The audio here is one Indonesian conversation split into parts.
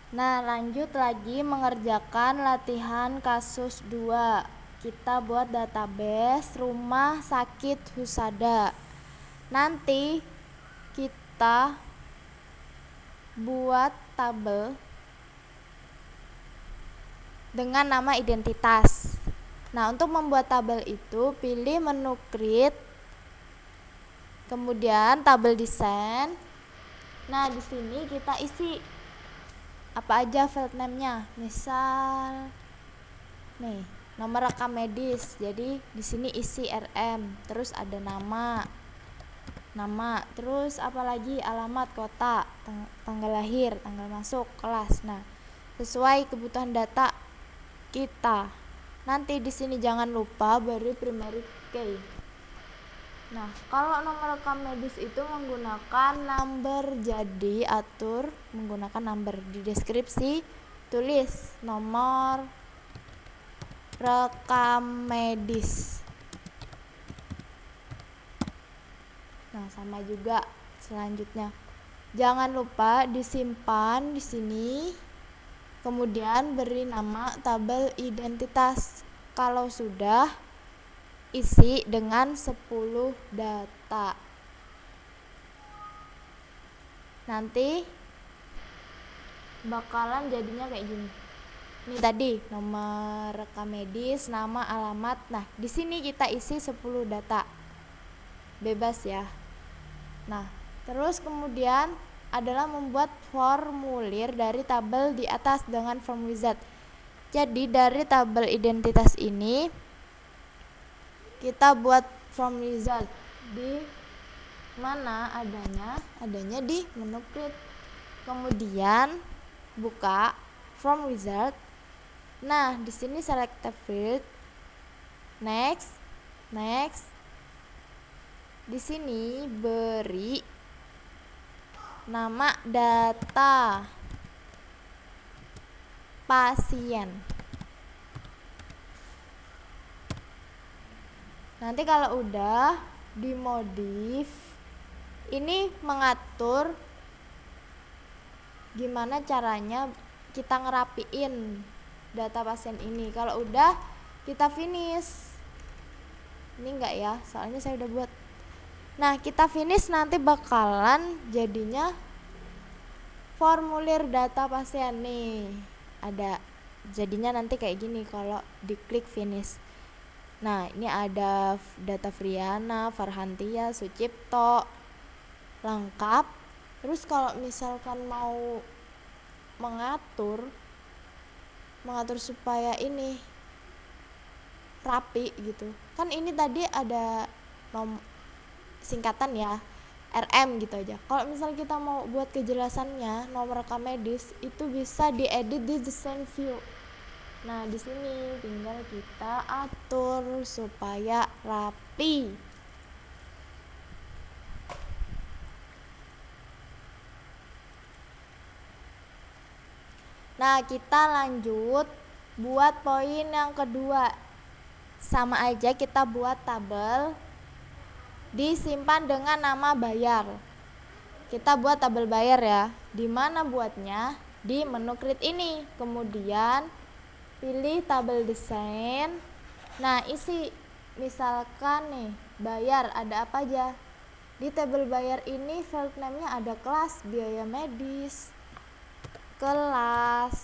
Nah, lanjut lagi mengerjakan latihan kasus 2. Kita buat database rumah sakit Husada. Nanti kita buat tabel dengan nama identitas. Nah, untuk membuat tabel itu pilih menu create, kemudian tabel desain. Nah, di sini kita isi apa aja field name-nya. Misal nih, nomor rekam medis. Jadi di sini isi RM, terus ada nama, terus apalagi alamat, kota, tanggal lahir, tanggal masuk, kelas. Nah, sesuai kebutuhan data kita. Nanti di sini jangan lupa beri primary key. Nah, kalau nomor rekam medis itu menggunakan number, jadi atur menggunakan number. Di deskripsi tulis nomor rekam medis. Nah, sama juga selanjutnya. Jangan lupa disimpan di sini. Kemudian beri nama tabel identitas. Kalau sudah, isi dengan 10 data. Nanti bakalan jadinya kayak gini. Ini tadi nomor rekam medis, nama, alamat. Nah, di sini kita isi 10 data. Bebas ya. Nah, terus kemudian adalah membuat formulir dari tabel di atas dengan form wizard. Jadi dari tabel identitas ini kita buat form wizard. Di mana adanya di menu create. Kemudian buka form wizard. Nah, di sini select the field, next. Di sini beri nama data pasien. Nanti kalau udah dimodif, ini mengatur gimana caranya kita ngerapiin data pasien ini. Kalau udah, kita finish. Ini enggak ya, soalnya saya udah buat. Nah, kita finish nanti bakalan jadinya formulir data pasien nih. Ada jadinya nanti kayak gini kalau diklik finish. Nah, ini ada data Friana, Farhantia, Sucipto, lengkap. Terus kalau misalkan mau mengatur supaya ini rapi gitu. Kan ini tadi ada singkatan ya, RM gitu aja. Kalau misal kita mau buat kejelasannya nomor rekam medis itu bisa diedit di design view. Nah, di sini tinggal kita atur supaya rapi. Nah, kita lanjut buat poin yang kedua. Sama aja kita buat tabel, disimpan dengan nama bayar. Kita buat tabel bayar ya. Di mana buatnya? Di menu create ini. Kemudian pilih tabel desain. Nah, isi misalkan nih, bayar ada apa aja? Di tabel bayar ini field name-nya ada kelas, biaya medis, kelas,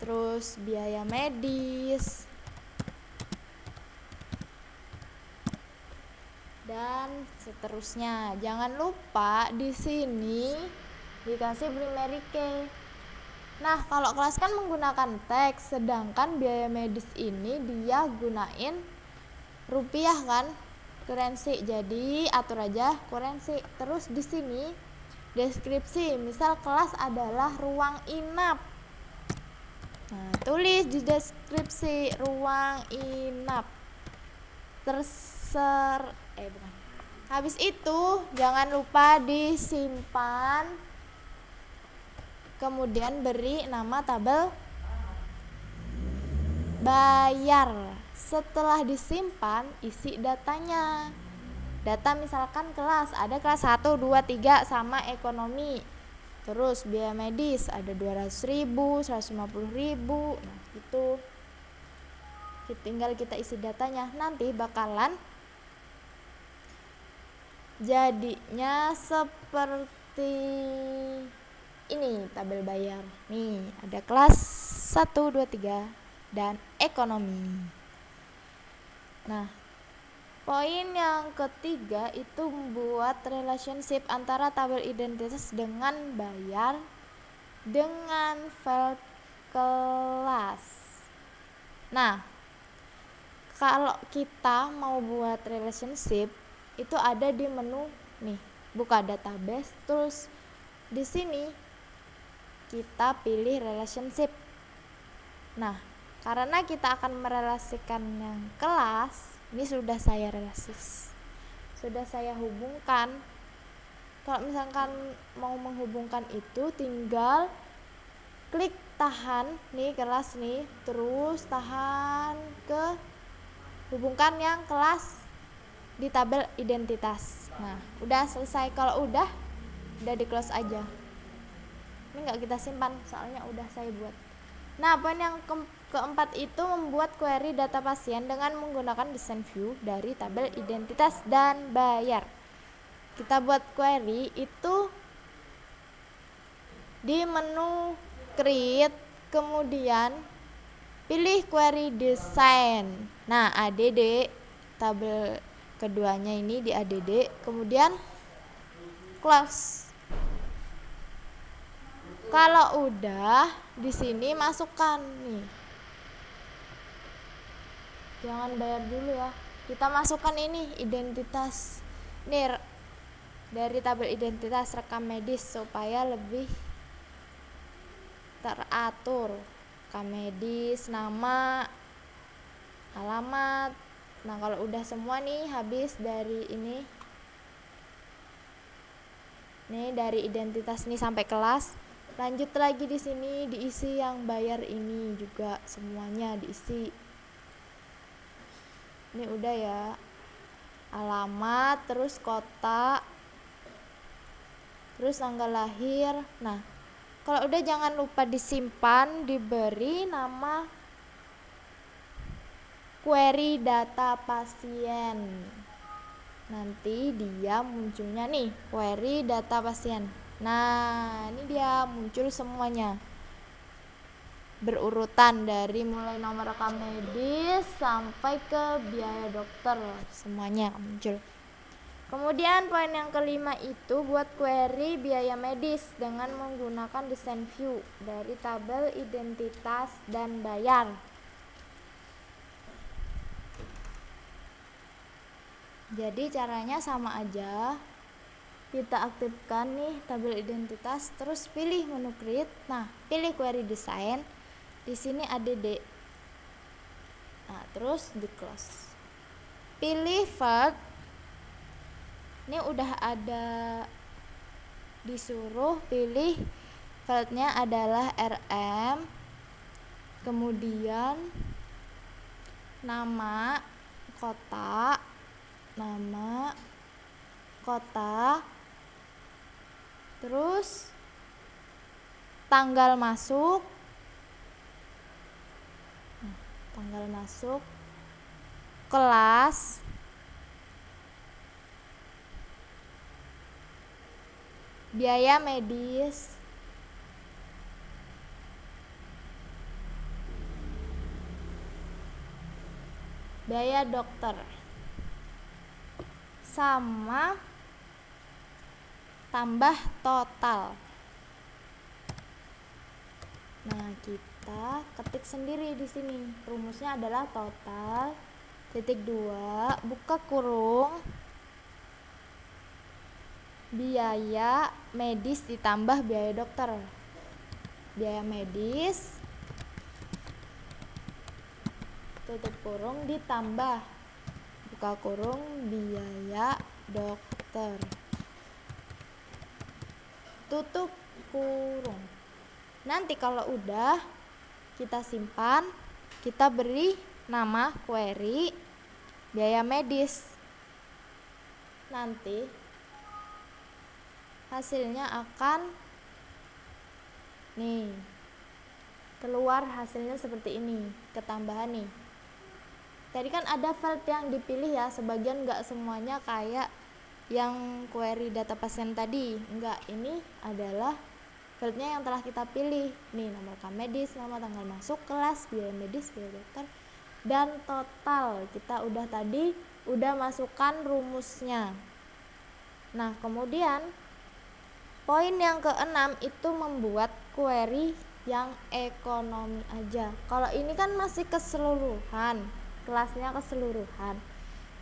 terus biaya medis, dan seterusnya. Jangan lupa di sini dikasih primary key. Nah, kalau kelas kan menggunakan teks, sedangkan biaya medis ini dia gunain rupiah kan, currency. Jadi atur aja currency. Terus di sini deskripsi, misal kelas adalah ruang inap. Nah, tulis di deskripsi ruang inap. Habis itu jangan lupa disimpan. Kemudian beri nama tabel bayar. Setelah disimpan, isi datanya. Data misalkan kelas, ada kelas 1, 2, 3 sama ekonomi. Terus biaya medis ada 200.000, 150.000. Nah, itu tinggal kita isi datanya. Nanti bakalan jadinya seperti ini tabel bayar. Nih, ada kelas 1, 2, 3 dan ekonomi. Nah, poin yang ketiga itu membuat relationship antara tabel identitas dengan bayar dengan file kelas. Nah, kalau kita mau buat relationship itu ada di menu nih, buka database, terus di sini kita pilih relationship. Nah, karena kita akan merelasikan yang kelas, ini sudah saya hubungkan. Kalau misalkan mau menghubungkan itu tinggal klik tahan nih kelas nih, terus tahan ke hubungkan yang kelas di tabel identitas. Nah, udah selesai. Kalau udah di close aja. Ini nggak kita simpan soalnya udah saya buat. Nah, poin yang keempat itu membuat query data pasien dengan menggunakan desain view dari tabel identitas dan bayar. Kita buat query itu di menu create, kemudian pilih query design. Nah, ADD tabel keduanya ini di ADD, kemudian close. Kalau udah di sini masukkan nih. Jangan bayar dulu ya. Kita masukkan ini identitas. Nih dari tabel identitas rekam medis supaya lebih teratur. Rekam medis, nama, alamat. Nah, kalau udah semua nih habis dari ini. Nih dari identitas nih sampai kelas. Lanjut lagi di sini diisi yang bayar ini juga semuanya diisi. Ini udah ya. Alamat, terus kota, terus tanggal lahir. Nah, kalau udah jangan lupa disimpan, diberi nama query data pasien. Nanti dia munculnya nih, query data pasien. Nah, ini dia muncul semuanya. Berurutan dari mulai nomor rekam medis sampai ke biaya dokter, semuanya muncul. Kemudian poin yang kelima itu buat query biaya medis dengan menggunakan desain view dari tabel identitas dan bayar. Jadi caranya sama aja. Kita aktifkan nih tabel identitas, terus pilih menu create. Nah, pilih query design. Di sini ADD. Nah, terus di close. Pilih field. Ini udah ada, disuruh pilih fieldnya adalah RM, kemudian nama kota, terus tanggal masuk, kelas, biaya medis, biaya dokter, sama tambah total. Nah, kita ketik sendiri di sini. Rumusnya adalah total titik 2 buka kurung biaya medis ditambah biaya dokter. Biaya medis tutup kurung ditambah buka kurung biaya dokter. Tutup kurung. Nanti kalau udah kita simpan, kita beri nama query biaya medis. Nanti hasilnya akan Nih, keluar hasilnya seperti ini, ketambahan nih. Tadi kan ada field yang dipilih ya, sebagian nggak semuanya kayak yang query data pasien tadi. Enggak, ini adalah fieldnya yang telah kita pilih. Nih, nomor rekam medis, nama, tanggal masuk, kelas, biaya medis, biaya dokter, dan total. Kita udah masukkan rumusnya. Nah, kemudian poin yang keenam itu membuat query yang ekonomi aja. Kalau ini kan masih keseluruhan, kelasnya keseluruhan.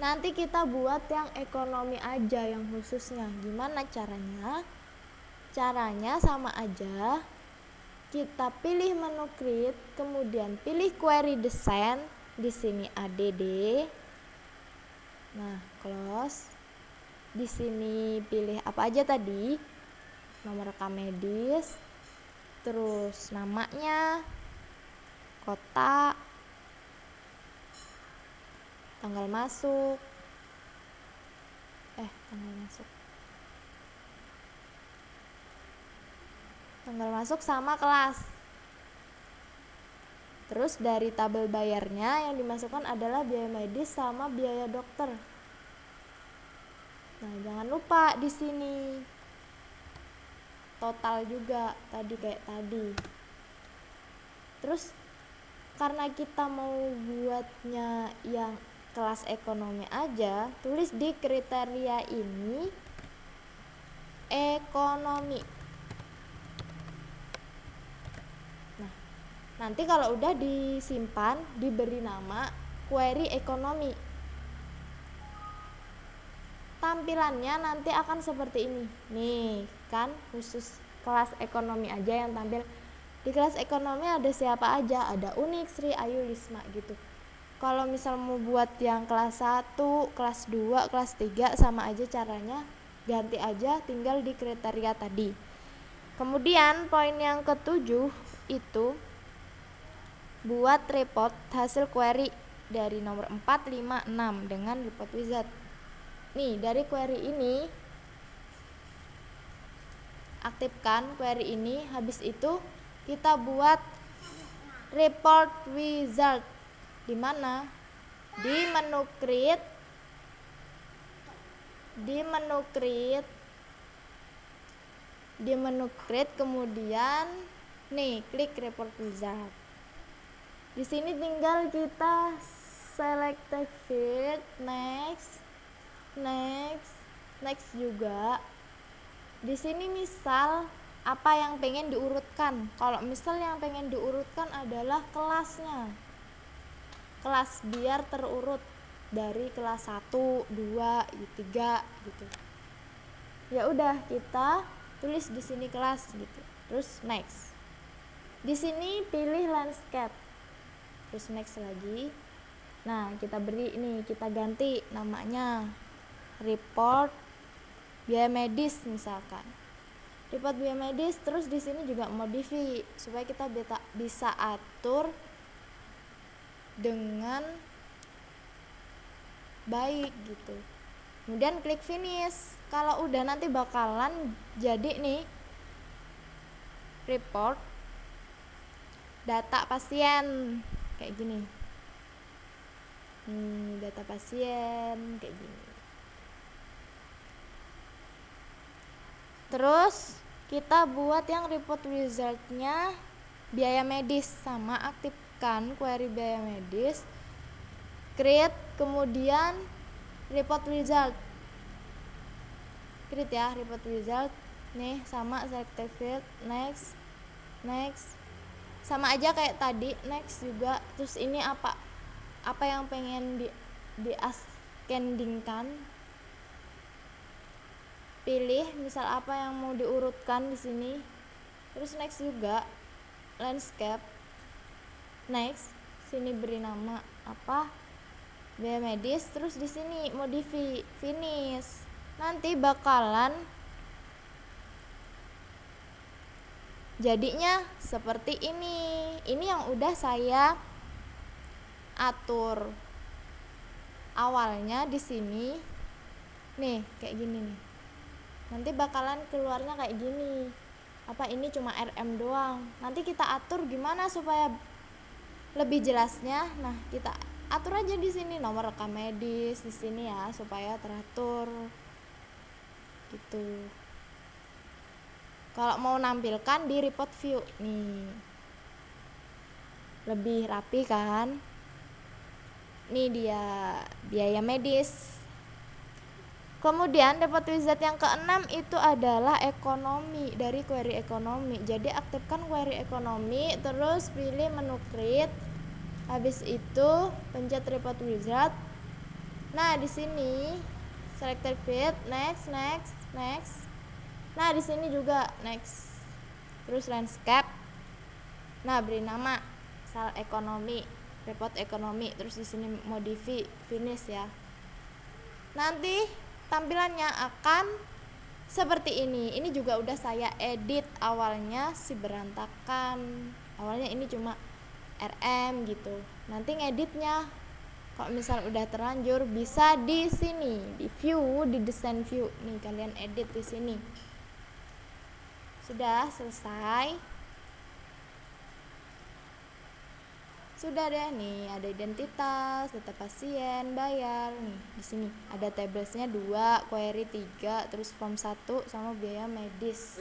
Nanti kita buat yang ekonomi aja, yang khususnya. Gimana caranya? Caranya sama aja. Kita pilih menu create, kemudian pilih query design, di sini add. Nah, close. Di sini pilih apa aja tadi? Nomor rekam medis, terus namanya, kota, tanggal masuk, tanggal masuk sama kelas. Terus dari tabel bayarnya yang dimasukkan adalah biaya medis sama biaya dokter. Nah, jangan lupa di sini total juga tadi kayak tadi. Terus karena kita mau buatnya yang kelas ekonomi aja, tulis di kriteria ini ekonomi. Nah, nanti kalau udah disimpan, diberi nama query ekonomi. Tampilannya nanti akan seperti ini. Nih, kan khusus kelas ekonomi aja yang tampil. Di kelas ekonomi ada siapa aja? Ada Unik, Sri, Ayu, Lisma gitu. Kalau misal mau buat yang kelas 1, kelas 2, kelas 3 sama aja caranya, ganti aja tinggal di kriteria tadi. Kemudian poin yang ketujuh itu buat report hasil query dari nomor 4, 5, 6 dengan report wizard. Nih, dari query ini aktifkan query ini, habis itu kita buat report wizard. Di mana? Di menu create, kemudian nih klik report wizard. Di sini tinggal kita select field, next juga. Di sini misal apa yang pengen diurutkan. Kalau misal yang pengen diurutkan adalah kelasnya. Kelas biar terurut dari kelas 1, 2, 3 gitu. Ya udah, kita tulis di sini kelas gitu. Terus next. Di sini pilih landscape. Terus next lagi. Nah, kita beri ini, kita ganti namanya report biaya medis misalkan. Report biaya medis, terus di sini juga modify supaya kita bisa atur dengan baik gitu. Kemudian klik finish. Kalau udah nanti bakalan jadi nih report data pasien kayak gini. Data pasien kayak gini. Terus kita buat yang report wizardnya biaya medis, sama aktifkan query biaya medis, create, kemudian report wizard. Create ya, report wizard. Nih sama select field, next. Sama aja kayak tadi, next juga. Terus ini apa yang pengen di ascendingkan, pilih misal apa yang mau diurutkan di sini. Terus next juga, landscape, next. Sini beri nama apa, biaya medis. Terus di sini modify, finish. Nanti bakalan jadinya seperti ini. Ini yang udah saya atur awalnya di sini. Nih, kayak gini nih. Nanti bakalan keluarnya kayak gini. apa ini cuma RM doang. Nanti kita atur gimana supaya lebih jelasnya. Nah, kita atur aja di sini nomor rekam medis di sini ya supaya teratur. Gitu. Kalau mau nampilkan di report view nih. Lebih rapi kan? Ini dia biaya medis. Kemudian report wizard yang keenam itu adalah ekonomi, dari query ekonomi. Jadi aktifkan query ekonomi, terus pilih menu create. Habis itu pencet report wizard. Nah, di sini selected field, next. Nah, di sini juga next. Terus landscape. Nah, beri nama misal ekonomi, report ekonomi, terus di sini modify, finish ya. Nanti tampilannya akan seperti ini. Ini juga udah saya edit, awalnya si berantakan. Awalnya ini cuma RM gitu. Nanti ngeditnya kalau misal udah terlanjur bisa di sini, di view, di design view. Nih kalian edit di sini. Sudah selesai. Sudah deh nih, ada identitas, data pasien, bayar. Nih di sini ada tablesnya 2, query 3, terus form 1 sama biaya medis.